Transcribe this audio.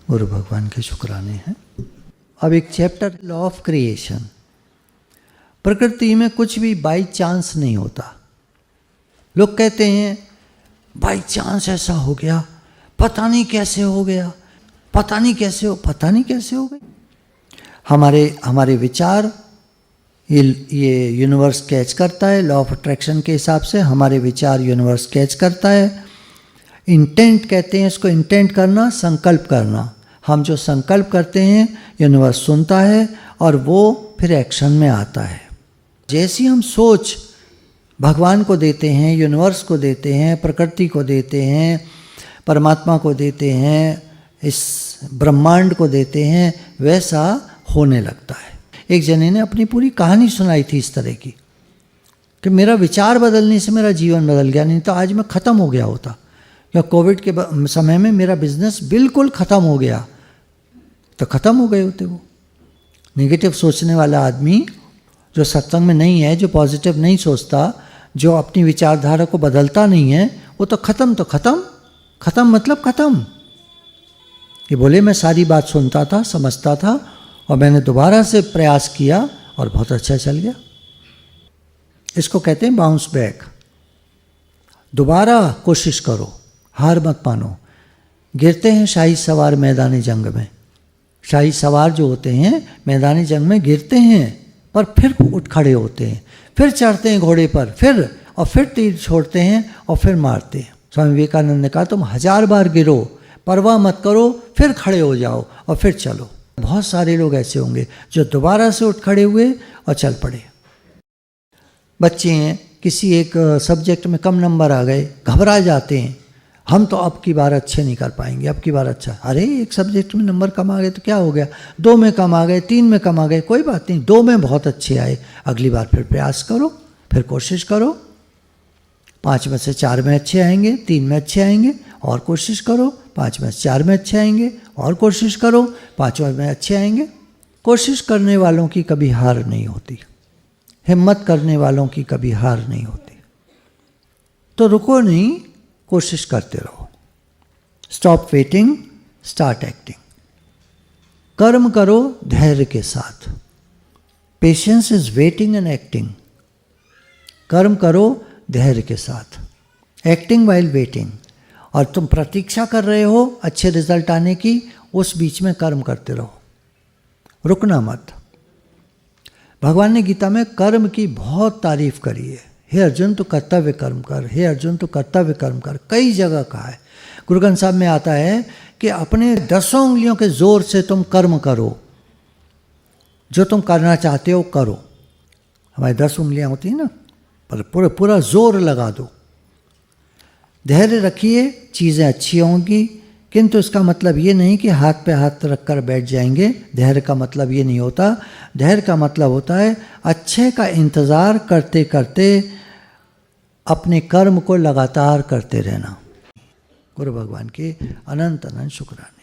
गुरु भगवान के शुक्राने हैं। अब एक चैप्टर लॉ ऑफ क्रिएशन। प्रकृति में कुछ भी बाई चांस नहीं होता। लोग कहते हैं बाई चांस ऐसा हो गया, पता नहीं कैसे हो गया, पता नहीं कैसे हो गई। हमारे विचार ये यूनिवर्स कैच करता है। लॉ ऑफ अट्रैक्शन के हिसाब से हमारे विचार यूनिवर्स कैच करता है। इंटेंट कहते हैं इसको, इंटेंट करना, संकल्प करना। हम जो संकल्प करते हैं यूनिवर्स सुनता है और वो फिर एक्शन में आता है। जैसी हम सोच भगवान को देते हैं, यूनिवर्स को देते हैं, प्रकृति को देते हैं, परमात्मा को देते हैं, इस ब्रह्मांड को देते हैं, वैसा होने लगता है। एक जने ने अपनी पूरी कहानी सुनाई थी इस तरह की कि मेरा विचार बदलने से मेरा जीवन बदल गया, नहीं तो आज मैं ख़त्म हो गया होता। या कोविड के समय में मेरा बिजनेस बिल्कुल ख़त्म हो गया, तो ख़त्म हो गए होते वो। नेगेटिव सोचने वाला आदमी जो सत्संग में नहीं है, जो पॉजिटिव नहीं सोचता, जो अपनी विचारधारा को बदलता नहीं है, वो तो ख़त्म मतलब ख़त्म। ये बोले मैं सारी बात सुनता था, समझता था और मैंने दोबारा से प्रयास किया और बहुत अच्छा चल गया। इसको कहते हैं बाउंस बैक। दोबारा कोशिश करो, हार मत मानो। गिरते हैं शाही सवार मैदानी जंग में। शाही सवार जो होते हैं मैदानी जंग में गिरते हैं पर फिर उठ खड़े होते हैं, फिर चढ़ते हैं घोड़े पर, फिर तीर छोड़ते हैं और फिर मारते हैं। स्वामी विवेकानंद ने कहा तुम 1000 बार गिरो, परवाह मत करो, फिर खड़े हो जाओ और फिर चलो। बहुत सारे लोग ऐसे होंगे जो दोबारा से उठ खड़े हुए और चल पड़े। बच्चे हैं, किसी एक सब्जेक्ट में कम नंबर आ गए, घबरा जाते हैं, हम तो अब की बार अच्छे नहीं कर पाएंगे, अब की बार अच्छा। अरे एक सब्जेक्ट में नंबर कम आ गए तो क्या हो गया, 2 में कम आ गए, 3 में कम आ गए, कोई बात नहीं, 2 में बहुत अच्छे आए, अगली बार फिर प्रयास करो, फिर कोशिश करो। 5 में से 4 में अच्छे आएंगे, 3 में अच्छे आएंगे, और कोशिश करो। 5 में से 4 में अच्छे आएंगे, और कोशिश करो। 5 में अच्छे आएंगे। कोशिश करने वालों की कभी हार नहीं होती, हिम्मत करने वालों की कभी हार नहीं होती। तो रुको नहीं, कोशिश करते रहो। Stop waiting, start acting. कर्म करो धैर्य के साथ। Patience is waiting and acting. कर्म करो धैर्य के साथ, एक्टिंग वाइल वेटिंग। और तुम प्रतीक्षा कर रहे हो अच्छे रिजल्ट आने की, उस बीच में कर्म करते रहो, रुकना मत। भगवान ने गीता में कर्म की बहुत तारीफ करी है। हे अर्जुन तू कर्तव्य कर्म कर, हे अर्जुन तू कर्तव्य कर्म कर, कई जगह कहा है। गुरु ग्रंथ साहब में आता है कि अपने 10 उंगलियों के जोर से तुम कर्म करो, जो तुम करना चाहते हो करो। हमारी 10 उंगलियां होती हैं ना, पर पूरा जोर लगा दो। धैर्य रखिए, चीज़ें अच्छी होंगी, किंतु इसका मतलब ये नहीं कि हाथ पे हाथ रख कर बैठ जाएंगे। धैर्य का मतलब ये नहीं होता। धैर्य का मतलब होता है अच्छे का इंतज़ार करते करते अपने कर्म को लगातार करते रहना। गुरु भगवान के अनंत अनंत शुक्राना।